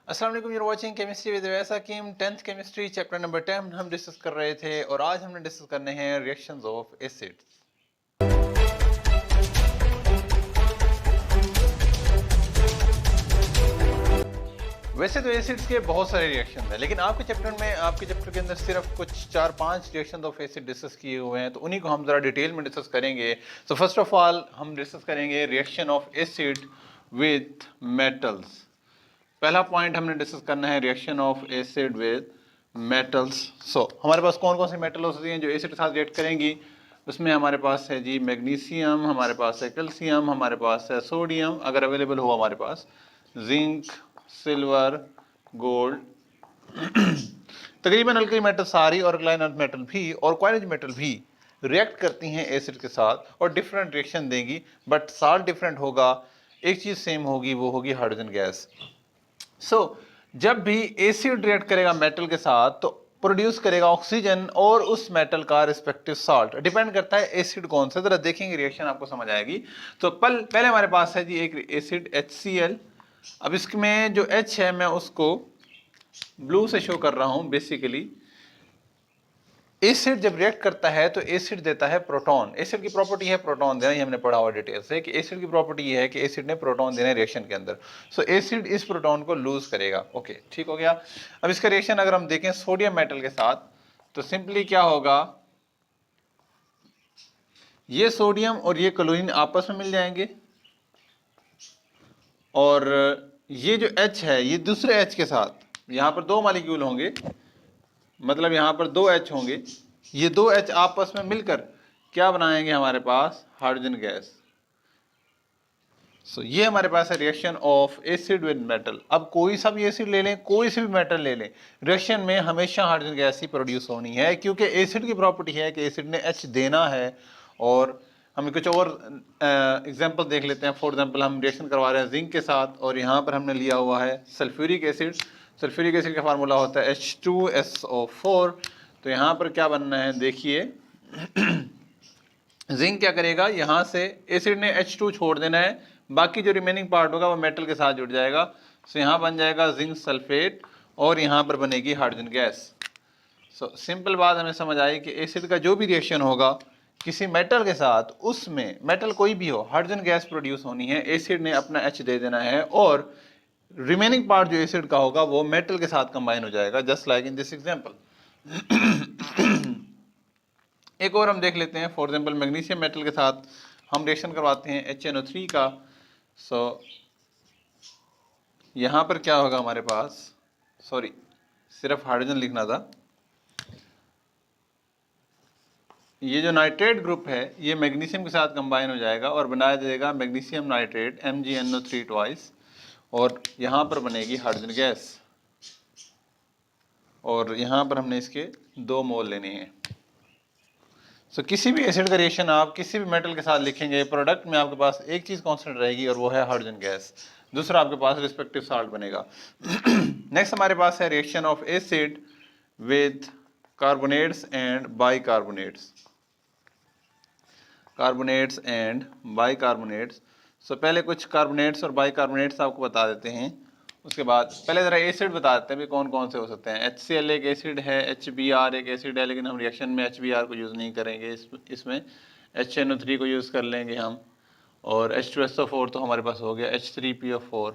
अस्सलाम वालेकुम, you're watching chemistry with Raees Hakim. 10th chemistry chapter number 10 हम डिस्कस कर रहे थे और आज हमने डिस्कस करने हैं रिएक्शंस ऑफ एसिड्स। वैसे तो एसिड्स के बहुत सारे रिएक्शन हैं, लेकिन आपके चैप्टर के अंदर सिर्फ कुछ 4-5 रिएक्शन ऑफ एसिड डिस्कस किए हुए हैं, तो उन्हीं को हम ज़रा डिटेल में डिस्कस करेंगे। सो फर्स्ट ऑफ ऑल हम डिस्कस करेंगे reaction of acid with metals. पहला पॉइंट हमने डिस्कस करना है reaction of acid with metals. So हमारे पास कौन कौन सी मेटल हो सकती हैं जो एसिड के साथ रिएक्ट करेंगी। उसमें हमारे पास है जी मैग्नीशियम, हमारे पास है कैल्शियम, हमारे पास है सोडियम, अगर अवेलेबल हो हमारे पास जिंक, सिल्वर, गोल्ड। तकरीबन अल्कली मेटल सारी और अल्कलाइन अर्थ मेटल भी और क्वाइनेज मेटल भी रिएक्ट करती हैं एसिड के साथ और डिफरेंट रिएक्शन देंगी, बट साल्ट डिफरेंट होगा। एक चीज़ सेम होगी, वो होगी हाइड्रोजन गैस। जब भी एसिड रिएक्ट करेगा मेटल के साथ तो प्रोड्यूस करेगा ऑक्सीजन और उस मेटल का रिस्पेक्टिव साल्ट। डिपेंड करता है एसिड कौन सा, जरा देखेंगे रिएक्शन आपको समझ आएगी। तो पहले हमारे पास है जी एक एसिड HCl। अब इसमें जो H है मैं उसको ब्लू से शो कर रहा हूं। बेसिकली एसिड जब रिएक्ट करता है तो एसिड देता है प्रोटॉन। एसिड की प्रॉपर्टी है प्रोटॉन देना, ये हमने पढ़ा हुआ डिटेल से कि एसिड की प्रॉपर्टी ये है कि एसिड ने प्रोटॉन देना है रिएक्शन के अंदर। सो एसिड इस प्रोटॉन को लूज करेगा। ओके, ठीक हो गया। अब इसका रिएक्शन अगर हम देखें सोडियम मेटल के साथ तो सिंपली क्या होगा, ये सोडियम और ये क्लोरीन आपस में मिल जाएंगे और ये जो H है ये दूसरे H के साथ, यहां पर दो मॉलिक्यूल होंगे, मतलब यहाँ पर दो H होंगे, ये दो H आपस में मिलकर क्या बनाएंगे हमारे पास हाइड्रोजन गैस। ये हमारे पास है reaction of acid with metal. अब कोई सा भी एसिड ले लें, कोई सी भी मेटल ले लें, रिएक्शन में हमेशा हाइड्रोजन गैस ही प्रोड्यूस होनी है, क्योंकि एसिड की प्रॉपर्टी है कि एसिड ने H देना है। और हम कुछ और एग्जांपल देख लेते हैं। फॉर एग्जांपल हम रिएक्शन करवा रहे हैं जिंक के साथ और यहाँ पर हमने लिया हुआ है सल्फ्यूरिक एसिड। सल्फ्यूरिक एसिड का फार्मूला होता है H2SO4। तो यहाँ पर क्या बनना है देखिए, जिंक क्या करेगा, यहाँ से एसिड ने H2 छोड़ देना है, बाकी जो रिमेनिंग पार्ट होगा वो मेटल के साथ जुड़ जाएगा। सो यहाँ बन जाएगा जिंक सल्फेट और यहाँ पर बनेगी हाइड्रोजन गैस। सिंपल बात हमें समझ आई कि एसिड का जो भी रिएक्शन होगा किसी मेटल के साथ, उसमें मेटल कोई भी हो, हाइड्रोजन गैस प्रोड्यूस होनी है। एसिड ने अपना H दे देना है और रिमेनिंग पार्ट जो एसिड का होगा वो मेटल के साथ कंबाइन हो जाएगा, just like in this example. एक और हम देख लेते हैं। फॉर एग्जांपल मैग्नीशियम मेटल के साथ हम रिएक्शन करवाते हैं HNO3 का। यहाँ पर क्या होगा हमारे पास, सॉरी सिर्फ हाइड्रोजन लिखना था। ये जो नाइट्रेट ग्रुप है ये मैग्नीशियम के साथ कंबाइन हो जाएगा और बनाया जाएगा मैग्नीशियम नाइट्रेट MgNO3 ट्वाइस, और यहाँ पर बनेगी हाइड्रोजन गैस। और यहाँ पर हमने इसके 2 मोल लेने हैं। किसी भी एसिड का रिएक्शन आप किसी भी मेटल के साथ लिखेंगे, प्रोडक्ट में आपके पास एक चीज़ कांस्टेंट रहेगी और वो है हाइड्रोजन गैस, दूसरा आपके पास रिस्पेक्टिव साल्ट बनेगा। नेक्स्ट हमारे पास है reaction of acid with carbonates and bicarbonates. Carbonates and bicarbonates. पहले कुछ कार्बोनेट्स और बाइकार्बोनेट्स आपको बता देते हैं, उसके बाद पहले ज़रा एसिड बता देते हैं भी कौन कौन से हो सकते हैं। HCl एक एसिड है, HBr एक एसिड है, लेकिन हम रिएक्शन में HBr को यूज़ नहीं करेंगे, इसमें HNO3 को यूज़ कर लेंगे हम। और H2SO4 तो हमारे पास हो गया, H3PO4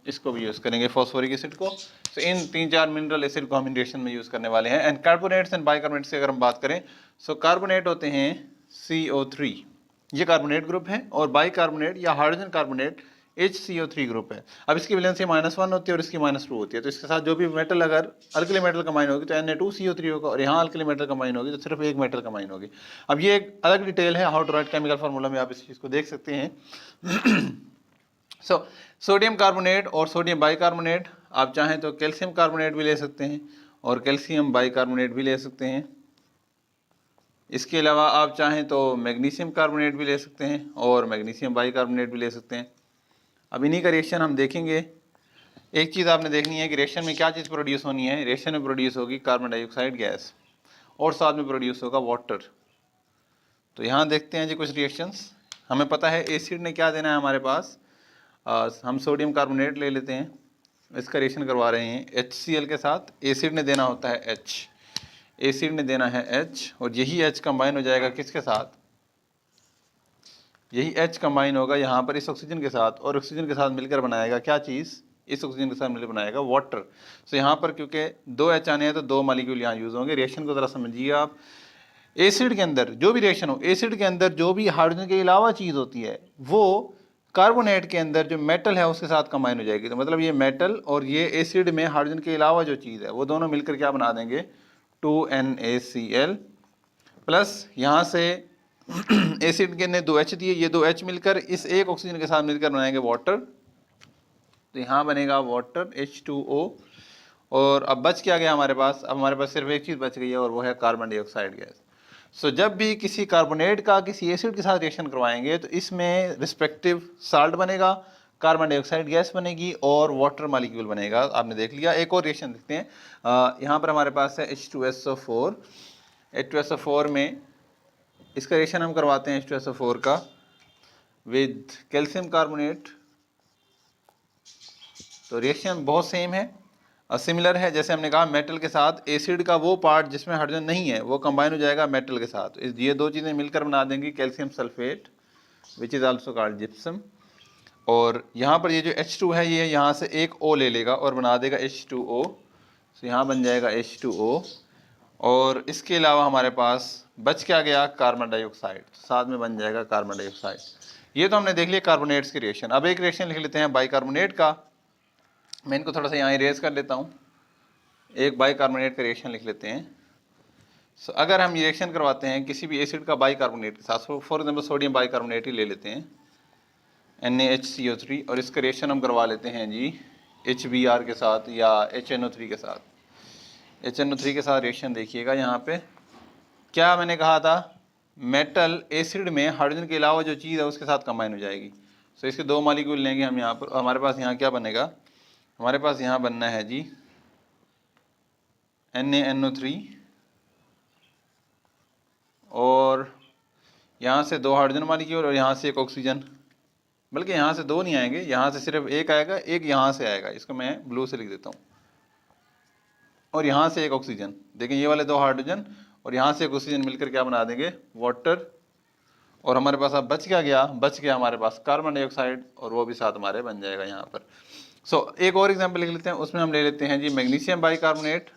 इसको भी यूज़ करेंगे, फॉस्फोरिक एसिड को। इन 3-4 मिनरल एसिड को हम इन रिएक्शन में यूज़ करने वाले हैं। एंड कार्बोनेट्स एंड बाइकार्बोनेट्स की अगर हम बात करें, कार्बोनेट होते हैं CO3, ये कार्बोनेट ग्रुप है, और बाइकार्बोनेट या हाइड्रोजन कार्बोनेट HCO3 ग्रुप है। अब इसकी वैलेंसी -1 होती है और इसकी -2 होती है। तो इसके साथ जो भी मेटल, अगर अल्कली मेटल कंबाइन होगी तो Na2CO3 होगा, और यहाँ अल्कली मेटल कंबाइन होगी तो सिर्फ एक मेटल कंबाइन होगी। अब ये एक अलग डिटेल है, how to write chemical formula में आप इस चीज़ को देख सकते हैं। सोडियम कार्बोनेट और सोडियम बाइकार्बोनेट, आप चाहें तो कैल्शियम कार्बोनेट भी ले सकते हैं और कैल्शियम बाइकार्बोनेट भी ले सकते हैं। इसके अलावा आप चाहें तो मैग्नीशियम कार्बोनेट भी ले सकते हैं और मैग्नीशियम बाइकार्बोनेट भी ले सकते हैं। अब इन्हीं का रिएक्शन हम देखेंगे। एक चीज़ आपने देखनी है कि रिएक्शन में क्या चीज़ प्रोड्यूस होनी है। रिएक्शन में प्रोड्यूस होगी कार्बन डाइऑक्साइड गैस और साथ में प्रोड्यूस होगा वाटर। तो यहाँ देखते हैं जी कुछ रिएक्शंस। हमें पता है एसिड ने क्या देना है हमारे पास। हम सोडियम कार्बोनेट ले लेते हैं, इसका रिएक्शन करवा रहे हैं HCl के साथ। एसिड ने देना होता है H, एसिड ने देना है H, और यही H कंबाइन हो जाएगा किसके साथ, यही H कंबाइन होगा यहाँ पर इस ऑक्सीजन के साथ, और ऑक्सीजन के साथ मिलकर बनाएगा क्या चीज़, इस ऑक्सीजन के साथ मिलकर बनाएगा वाटर। सो यहाँ पर क्योंकि 2 H आने हैं तो 2 मॉलिक्यूल यहाँ यूज़ होंगे। रिएक्शन को ज़रा समझिए आप। एसिड के अंदर जो भी रिएक्शन हो, एसिड के अंदर जो भी हाइड्रोजन के अलावा चीज़ होती है वो कार्बोनेट के अंदर जो मेटल है उसके साथ कंबाइन हो जाएगी। तो मतलब ये मेटल और ये एसिड में हाइड्रोजन के अलावा जो चीज़ है वो दोनों मिलकर क्या बना देंगे, 2NaCl प्लस यहाँ से एसिड के ने 2H दिए, ये 2H मिलकर इस एक ऑक्सीजन के साथ मिलकर बनाएंगे वाटर। तो यहाँ बनेगा वाटर H2O। और अब बच क्या गया हमारे पास, अब हमारे पास सिर्फ एक चीज़ बच गई है और वो है कार्बन डाइऑक्साइड गैस। सो जब भी किसी कार्बोनेट का किसी एसिड के साथ रिएक्शन करवाएंगे तो इसमें रिस्पेक्टिव साल्ट बनेगा, कार्बन डाइऑक्साइड गैस बनेगी और वाटर मॉलिक्यूल बनेगा। आपने देख लिया। एक और रिएक्शन देखते हैं। यहाँ पर हमारे पास है H2SO4। H2SO4 में इसका रिएक्शन हम करवाते हैं H2SO4 का विद कैल्शियम कार्बोनेट। तो रिएक्शन बहुत सेम है, सिमिलर है। जैसे हमने कहा मेटल के साथ एसिड का वो पार्ट जिसमें हाइड्रोजन नहीं है वो कंबाइन हो जाएगा मेटल के साथ। ये दो चीज़ें मिलकर बना देंगी calcium sulphate which is also called gypsum. और यहाँ पर ये जो H2 है ये यहाँ से एक O ले लेगा और बना देगा H2O। तो यहाँ बन जाएगा H2O। और इसके अलावा हमारे पास बच क्या गया, कार्बन डाइऑक्साइड, साथ में बन जाएगा कार्बन डाइऑक्साइड। ये तो हमने देख लिया कार्बोनेट्स के रिएक्शन। अब एक रिएक्शन लिख लेते हैं बाइकार्बोनेट का। मैं इनको थोड़ा सा यहाँ इरेज कर लेता हूँ। एक बाइकार्बोनेट का रिएक्शन लिख लेते हैं। सो अगर हम रिएक्शन करवाते हैं किसी भी एसिड का बाइकार्बोनेट के साथ, फॉर एग्जाम्पल सोडियम बाइकार्बोनेट ही ले लेते हैं NaHCO3, और इसका रिएक्शन हम करवा लेते हैं जी HBr के साथ या HNO3 के साथ। HNO3 के साथ रिएक्शन देखिएगा। यहाँ पे क्या मैंने कहा था, मेटल एसिड में हाइड्रोजन के अलावा जो चीज़ है उसके साथ कंबाइन हो जाएगी। सो इसके दो मॉलिक्यूल लेंगे हम यहाँ पर। हमारे पास यहाँ क्या बनेगा, हमारे पास यहाँ बनना है जी NaNO3, और यहाँ से 2 हाइड्रोजन मॉलिक्यूल और यहाँ से एक ऑक्सीजन। बल्कि यहाँ से 2 नहीं आएंगे, यहाँ से सिर्फ एक आएगा, एक यहाँ से आएगा। इसको मैं ब्लू से लिख देता हूँ। और यहाँ से एक ऑक्सीजन। देखें ये वाले 2 हाइड्रोजन और यहाँ से एक ऑक्सीजन मिलकर क्या बना देंगे, वाटर। और हमारे पास अब बच क्या गया, बच गया हमारे पास कार्बन डाइऑक्साइड, और वो भी साथ हमारे बन जाएगा यहाँ पर। सो एक और एग्जाम्पल लिख लेते हैं। उसमें हम ले लेते हैं जी मैग्नीशियम बाइकार्बोनेट।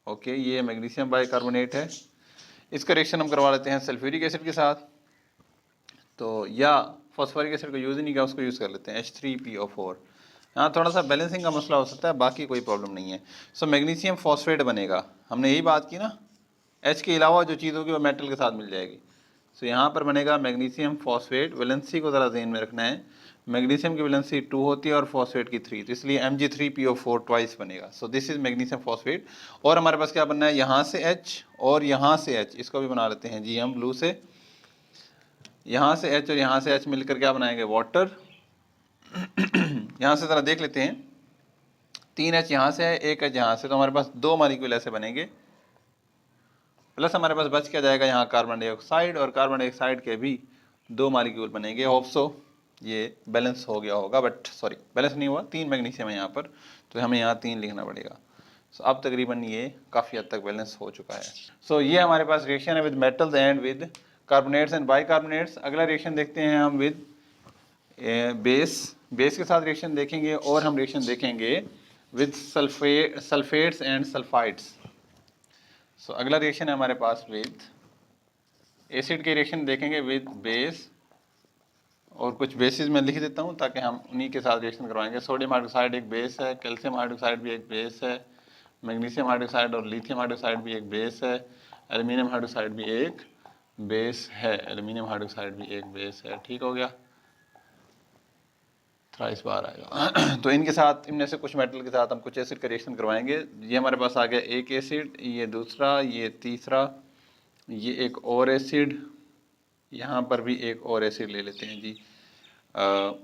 ओके, ये मैग्नीशियम बाइकार्बोनेट है। इसका रिएक्शन हम करवा लेते हैं सल्फ्यूरिक एसिड के साथ। तो या फॉस्फोरिक एसिड को यूज़ ही नहीं किया, उसको यूज़ कर लेते हैं H3PO4। यहाँ थोड़ा सा बैलेंसिंग का मसला हो सकता है, बाकी कोई प्रॉब्लम नहीं है। सो मैग्नीशियम फॉस्फेट बनेगा। हमने यही बात की ना, H के अलावा जो चीज़ होगी वो मेटल के साथ मिल जाएगी। सो यहाँ पर बनेगा मैग्नीशियम फॉस्फेट। वैलेंसी को ज़रा ध्यान में रखना है, मैग्नीशियम की वैलेंसी 2 होती है और फॉस्फेट की 3, तो इसलिए Mg3PO4 ट्वाइस बनेगा। So this is magnesium phosphate. और हमारे पास क्या बनना है, यहाँ से H और यहाँ से H, इसको भी बना लेते हैं जी हम ब्लू से। यहाँ से H और यहाँ से H मिलकर क्या बनाएंगे, वाटर। यहाँ से ज़रा देख लेते हैं, 3 H यहाँ से है, 1 H यहाँ से, तो हमारे पास 2 मॉलिक्यूल ऐसे बनेंगे। प्लस हमारे पास बच क्या जाएगा यहाँ कार्बन डाइऑक्साइड, और कार्बन डाइऑक्साइड के भी 2 मॉलिक्यूल बनेंगे। होप सो ये बैलेंस हो गया होगा, बट सॉरी बैलेंस नहीं हुआ, 3 मैग्नीशियम है यहाँ पर, तो हमें यहाँ 3 लिखना पड़ेगा। सो अब तकरीबन ये काफ़ी हद तक बैलेंस हो चुका है। सो ये हमारे पास रिएक्शन है with metals and with carbonates and bicarbonates. अगला रिएक्शन देखते हैं हम विद बेस के साथ रिएक्शन देखेंगे, और हम रिएक्शन देखेंगे विद सल्फेट्स एंड सल्फाइड्स। सो अगला रिएक्शन है हमारे पास विद एसिड के रिएक्शन देखेंगे विद बेस, और कुछ बेसिस मैं लिख देता हूँ ताकि हम उन्हीं के साथ रिएक्शन करवाएंगे। सोडियम हाइड्रोक्साइड एक बेस है, कैल्शियम हाइड्रोक्साइड भी एक बेस है, मैग्नीशियम हाइड्रोक्साइड और लिथियम हाइड्रोक्साइड भी एक बेस है, एल्युमिनियम हाइड्रोक्साइड भी एक बेस है, एल्युमिनियम हाइड्रोक्साइड भी एक बेस है। ठीक हो गया, थोड़ा इस बार आएगा। तो इनके साथ, इनमें से कुछ मेटल के साथ हम कुछ एसिड का रिएक्शन करवाएंगे। ये हमारे पास आ गया एक एसिड, ये दूसरा, ये तीसरा, ये एक और एसिड, यहाँ पर भी एक और एसिड ले लेते हैं जी।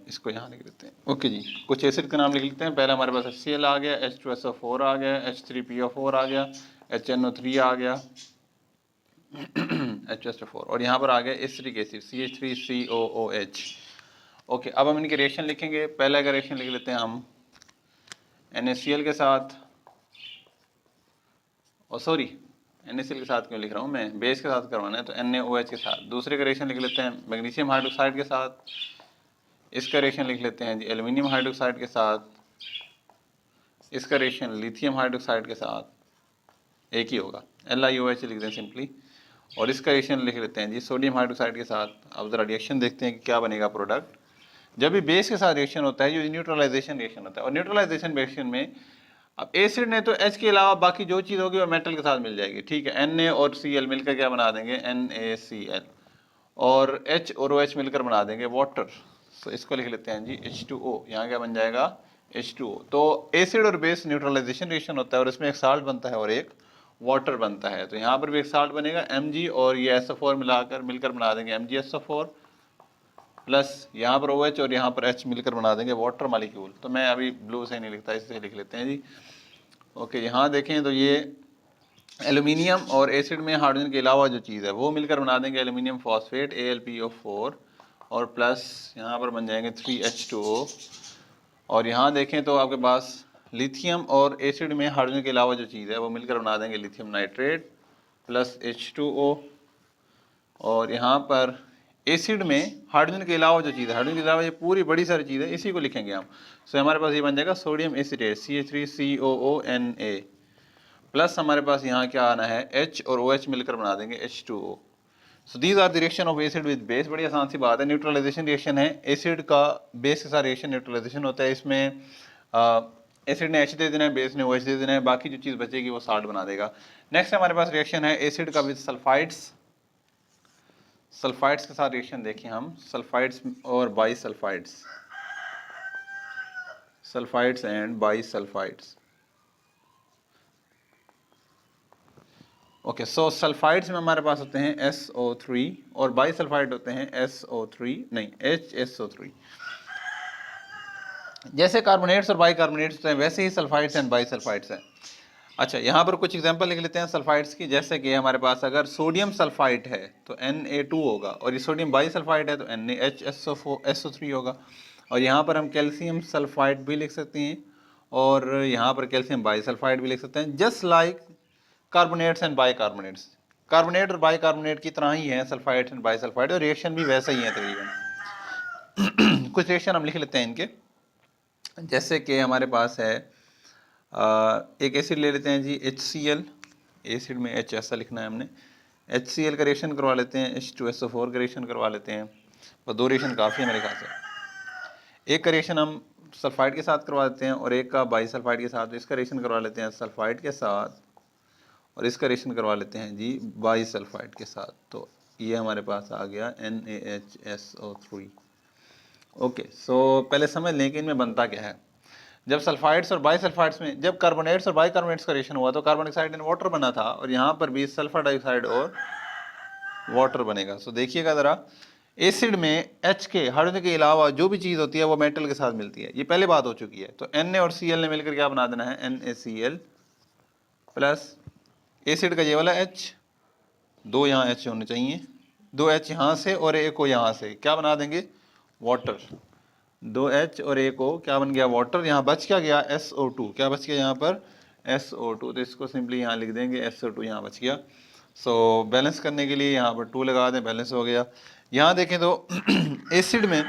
इसको यहाँ लिख देते हैं। ओके जी, कुछ एसिड का नाम लिख लेते हैं। पहले हमारे पास HCl आ गया, H2SO4 आ गया, H3PO4 आ गया, HNO3 आ गया, H2SO4, और यहाँ पर आ गया एसिटिक एसिड CH3COOH। ओके, अब हम इनके रिएक्शन लिखेंगे। पहला का रिएक्शन लिख लेते हैं हम NaCl के साथ, और सॉरी NaCl के साथ क्यों लिख रहा हूँ मैं, बेस के साथ करवाना है तो NaOH के साथ। दूसरे का रिएक्शन लिख लेते हैं मैग्नीशियम हाइड्रोक्साइड के साथ, इसका रिएक्शन लिख लेते हैं जी एल्यूमिनियम हाइड्रोक्साइड के साथ, इसका रिएक्शन लिथियम हाइड्रोक्साइड के साथ, एक ही होगा LiOH लिख दें सिंपली, और इसका रिएक्शन लिख लेते हैं जी सोडियम हाइड्रोक्साइड के साथ। अब ज़रा रिएक्शन देखते हैं कि क्या बनेगा प्रोडक्ट। जब भी बेस के साथ रिएक्शन होता है जो न्यूट्रलाइजेशन रिएक्शन होता है, और न्यूट्रलाइजेशन रिएक्शन में अब एसिड ने तो H के अलावा बाकी जो चीज़ होगी वो मेटल के साथ मिल जाएगी, ठीक है। Na और Cl मिलकर क्या बना देंगे, NaCl, और H और OH मिलकर बना देंगे वाटर। तो इसको लिख लेते हैं जी H2O, यहाँ क्या बन जाएगा H2O। तो एसिड और बेस न्यूट्रलाइजेशन रिएक्शन होता है और इसमें एक साल्ट बनता है और एक वाटर बनता है। तो यहाँ पर भी एक साल्ट बनेगा Mg, और ये SO4 मिलकर बना देंगे MgSO4, प्लस यहाँ पर OH और यहाँ पर H मिलकर बना देंगे वाटर मॉलिक्यूल। तो मैं अभी ब्लू से नहीं लिखता, इससे लिख लेते हैं जी। ओके, यहाँ देखें तो ये एल्यूमिनियम और एसिड में हाइड्रोजन के अलावा जो चीज़ है वो मिलकर बना देंगे एल्यूमिनियम फॉस्फेट AlPO4, और प्लस यहाँ पर बन जाएंगे 3H2O। और यहाँ देखें तो आपके पास लिथियम और एसिड में हाइड्रोजन के अलावा जो चीज़ है वो मिलकर बना देंगे लिथियम नाइट्रेट प्लस H2O। और यहाँ पर एसिड में हाइड्रोजन के अलावा जो चीज़ है, हाइड्रोजन के अलावा ये पूरी बड़ी सारी चीज़ है, इसी को लिखेंगे हम। सो हमारे पास ये बन जाएगा सोडियम एसिटेट CH3COONA, प्लस हमारे पास यहाँ क्या आना है H और OH मिलकर बना देंगे H2O। So these are the reaction of acid with base. बड़ी आसान सी बात है, न्यूट्रलाइजेशन रिएक्शन है, एसिड का बेस के साथ रिएक्शन न्यूट्रलाइजेशन होता है। इसमें एसिड ने H दे देना है, बेस ने OH दे देना है, बाकी जो चीज़ बचेगी वो साल्ट बना देगा। नेक्स्ट हमारे पास रिएक्शन है एसिड का विद सल्फाइड्स। सल्फाइड्स के साथ रिएक्शन देखें हम, सल्फाइड्स और by sulphides, sulphides and by sulphides. Okay, so sulphides में हमारे पास होते हैं SO3 और बाई सल्फाइड होते हैं SO3 नहीं HSO3। जैसे कार्बोनेट्स और बाई कार्बोनेट्स होते हैं वैसे ही सल्फाइड्स एंड बाई सल्फाइड्स हैं। अच्छा, यहाँ पर कुछ एग्जांपल लिख लेते हैं सल्फाइड्स की। जैसे कि हमारे पास अगर सोडियम सल्फाइड है तो Na2 होगा, और ये सोडियम बाई सल्फाइड है तो NaHSO3 होगा। और यहाँ पर हम कैल्शियम सल्फाइड भी लिख सकते हैं, और यहाँ पर कैल्शियम बाई सल्फाइड भी लिख सकते हैं, just like carbonates and by carbonates. Carbonate और बाई कार्बोनेट की तरह ही है सल्फाइड्स एंड बाई सल्फाइड, और रिएक्शन भी वैसा ही है तकरीबन। कुछ रिएक्शन हम लिख लेते हैं इनके। जैसे कि हमारे पास है एक एसिड ले लेते हैं जी HCl, एसिड में H ऐसा लिखना है हमने, HCl का रिएक्शन करवा लेते हैं, H2SO4 का रिएक्शन करवा लेते हैं। बस दो रिएक्शन काफ़ी है मेरे ख्याल से। एक का रिएक्शन हम सल्फाइड के साथ करवा देते हैं और एक का बाई सल्फाइड के साथ। इसका रिएक्शन करवा लेते हैं सल्फाइड के साथ, और इसका रिएक्शन करवा लेते हैं जी बाई सल्फाइड के साथ। तो ये हमारे पास आ गया NaHSO3। ओके, सो पहले समझ लें कि इनमें बनता क्या है। जब सल्फाइड्स और बाई सल्फाइड्स में, जब कार्बोनेट्स और बाई कार्बोनेट्स का रिएक्शन हुआ तो कार्बन डाइऑक्साइड एंड वाटर बना था, और यहाँ पर भी सल्फर डाइऑक्साइड और वाटर बनेगा। सो देखिएगा ज़रा, एसिड में H के हाइड्रोजन के अलावा जो भी चीज़ होती है वो मेटल के साथ मिलती है, ये पहले बात हो चुकी है। तो Na और Cl ने मिलकर क्या बना देना है NaCl, प्लस एसिड का ये वाला H, दो यहाँ H होने चाहिए, दो H यहाँ से और एक को यहाँ से, क्या बना देंगे वाटर। दो H और एक O क्या बन गया वाटर। यहाँ बच क्या गया SO2, क्या बच गया यहाँ पर SO2, तो इसको सिंपली यहाँ लिख देंगे SO2 यहाँ बच गया। सो बैलेंस करने के लिए यहाँ पर 2 लगा दें, बैलेंस हो गया। यहाँ देखें तो एसिड में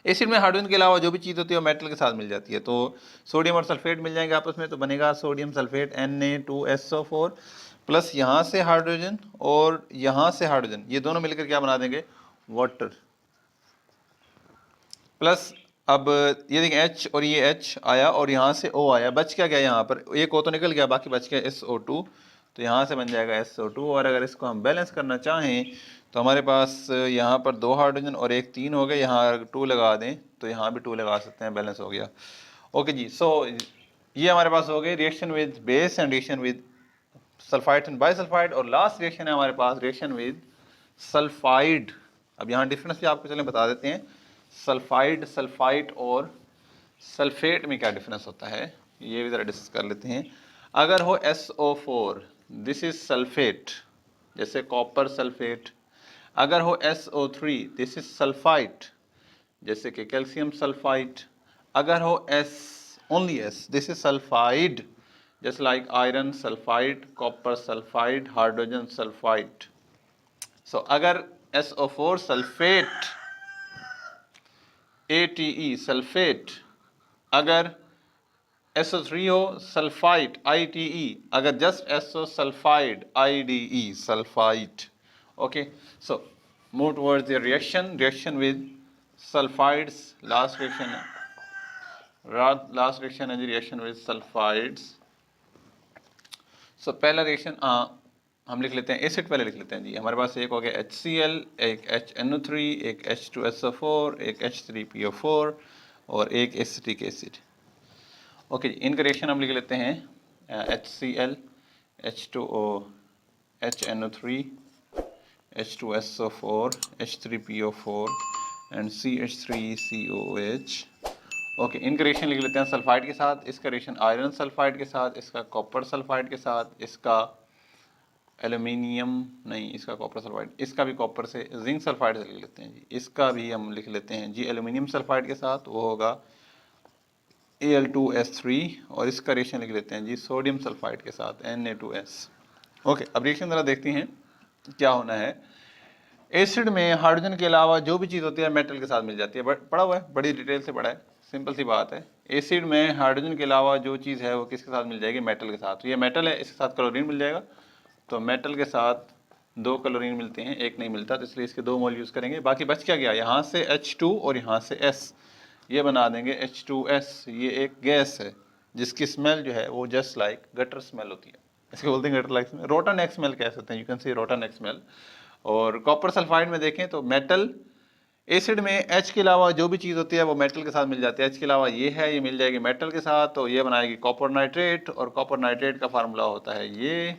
एसिड में हाइड्रोजन के अलावा जो भी चीज़ होती है वो मेटल के साथ मिल जाती है। तो सोडियम और सल्फेट मिल जाएंगे आपस में, तो बनेगा सोडियम सल्फेट Na2SO4, प्लस यहाँ से हाइड्रोजन और यहाँ से हाइड्रोजन, ये दोनों मिलकर क्या बना देंगे वाटर। प्लस अब ये देखिए H और ये H आया और यहाँ से O आया, बच क्या गया यहाँ पर, एक O तो निकल गया, बाकी बच गया SO2, तो यहाँ से बन जाएगा SO2। और अगर इसको हम बैलेंस करना चाहें तो हमारे पास यहाँ पर 2 हाइड्रोजन और एक 3 हो गए, यहाँ 2 लगा दें तो यहाँ भी 2 लगा सकते हैं, बैलेंस हो गया। ओके जी, सो ये हमारे पास हो गई reaction with base and reaction with sulphide and bisulphide. और लास्ट रिएक्शन है हमारे पास रिएक्शन विद सल्फाइड। अब यहाँ डिफरेंस भी आपको चलें बता देते हैं, सल्फाइड, सल्फाइड और सल्फेट में क्या डिफरेंस होता है ये भी ज़रा डिस्कस कर लेते हैं। अगर हो SO4, दिस इज सल्फेट, जैसे कॉपर सल्फेट। अगर हो SO3, दिस इज सल्फाइड, जैसे कि कैल्शियम सल्फाइड। अगर हो S, only S, this is sulphide, just like iron sulphide, copper sulphide, hydrogen sulphide. So अगर SO4 सल्फेट, ATE सल्फेट, अगर SO3 हो सल्फाइड, ITE, अगर जस्ट SO sulphide, IDE sulphide. Okay, so move towards the reaction with sulphides. Last reaction है जी reaction with sulphides. So पहला reaction हम लिख लेते हैं, एसिड पहले लिख लेते हैं जी। हमारे पास एक हो गया HCl, एक HNO3, एक H2SO4, एक H3PO4 और एक एसिटिक एसिड। ओके, इनका रिएक्शन हम लिख लेते हैं HCl, H2O, HNO3, H2SO4, H3PO4 and CH3COOH। Okay, इनका रिएक्शन लिख लेते हैं सल्फाइड के साथ। इसका रिएक्शन आयरन सल्फाइड के साथ, इसका कॉपर सल्फाइड के साथ, इसका एल्यूमिनियम नहीं, इसका कॉपर सल्फाइड, इसका भी कॉपर से जिंक सल्फाइड से लिख लेते हैं जी। इसका भी हम लिख लेते हैं जी एल्यूमिनियम सल्फाइड के साथ, वो होगा Al2S3। और इसका रिएक्शन लिख लेते हैं जी सोडियम सल्फाइड के साथ Na2S। ओके, अब रिएक्शन ज़रा देखते हैं क्या होना है। एसिड में हाइड्रोजन के अलावा जो भी चीज़ होती है मेटल के साथ मिल जाती है। पढ़ा हुआ है, बड़ी डिटेल से पढ़ा है, सिंपल सी बात है। एसिड में हाइड्रोजन के अलावा जो चीज़ है वो किसके साथ मिल जाएगी? मेटल के साथ। तो ये मेटल है, इसके साथ क्लोरीन मिल जाएगा। तो मेटल के साथ 2 क्लोरीन मिलते हैं, एक नहीं मिलता, तो इसलिए इसके 2 मोल यूज़ करेंगे। बाकी बच क्या गया? यहाँ से H2 और यहाँ से S, ये बना देंगे H2S। ये एक गैस है जिसकी स्मेल जो है वो जस्ट लाइक गटर स्मेल होती है, इसको बोलते हैं gutter like smell, rotten x smell कह सकते हैं, you can see rotten x smell. और कॉपर सल्फाइड में देखें तो मेटल, एसिड में H के अलावा जो भी चीज़ होती है वो मेटल के साथ मिल जाती है। H के अलावा ये है, ये मिल जाएगी मेटल के साथ, तो ये बनाएगी कॉपर नाइट्रेट। और कॉपर नाइट्रेट का फार्मूला होता है ये,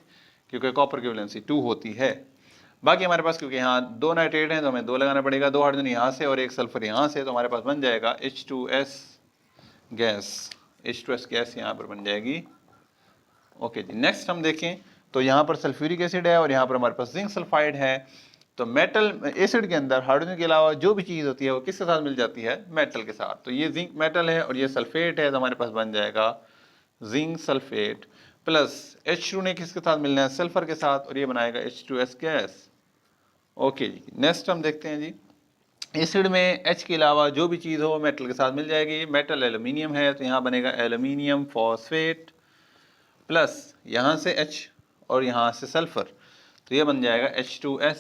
क्योंकि कॉपर की वैलेंसी 2 होती है। बाकी हमारे पास क्योंकि यहाँ 2 नाइट्रेट हैं तो हमें 2 लगाना पड़ेगा, 2 हाइड्रोजन यहाँ से और 1 सल्फर यहाँ से, तो हमारे पास बन जाएगा H2S गैस। H2S गैस यहाँ पर बन जाएगी। ओके जी, नेक्स्ट हम देखें तो यहाँ पर सल्फ्यूरिक एसिड है और यहाँ पर हमारे पास जिंक सल्फाइड है। तो मेटल एसिड के अंदर हाइड्रोजन के अलावा जो भी चीज़ होती है वो किसके साथ मिल जाती है? मेटल के साथ। तो ये जिंक मेटल है और ये सल्फेट है, तो हमारे पास बन जाएगा जिंक सल्फेट प्लस H2 ने किसके साथ मिलना है? सल्फर के साथ, और ये बनाएगा H2S गैस। ओके जी, नेक्स्ट हम देखते हैं जी। एसिड में H के अलावा जो भी चीज़ हो मेटल के साथ मिल जाएगी। मेटल एल्यूमिनियम है तो यहाँ बनेगा एल्यूमिनियम फॉस्फेट प्लस यहाँ से H और यहाँ से सल्फर, तो ये बन जाएगा H2S।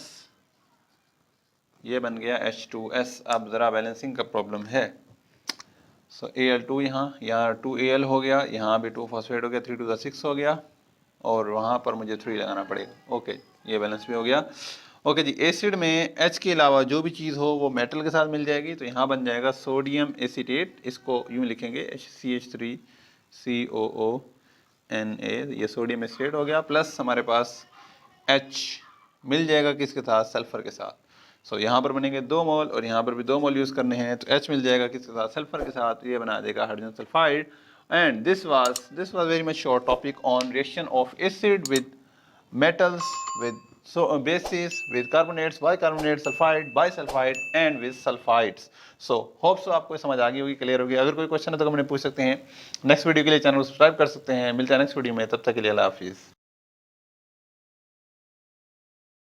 ये बन गया H2S। अब ज़रा बैलेंसिंग का प्रॉब्लम है। सो Al2 यहाँ 2Al हो गया, यहाँ भी 2 फॉस्फेट हो गया, 3 to the 6 हो गया, और वहाँ पर मुझे 3 लगाना पड़ेगा। ओके, ये बैलेंस भी हो गया। ओके जी, एसिड में H के अलावा जो भी चीज़ हो वो मेटल के साथ मिल जाएगी, तो यहाँ बन जाएगा सोडियम एसीटेट। इसको यूँ लिखेंगे CH3COONA, ये सोडियम एसीटेट हो गया। प्लस हमारे पास H मिल जाएगा किसके साथ? सल्फर के साथ। सो यहाँ पर बनेंगे 2 मोल और यहाँ पर भी 2 मोल यूज़ करने हैं, तो H मिल जाएगा किसके साथ? सल्फर के साथ, ये बना देगा hydrogen sulphide. And this was very much short topic on reaction of acid with metals, with bases, with carbonates, bicarbonate, sulfide, bisulfide and with sulfides. So hope so आपको समझ आ गई होगी, क्लियर होगी। अगर कोई क्वेश्चन है तो कमेंट में पूछ सकते हैं। नेक्स्ट वीडियो के लिए चैनल को सब्सक्राइब कर सकते हैं। मिलते हैं नेक्स्ट वीडियो में, तब तक के लिए अल्लाह हाफिज़।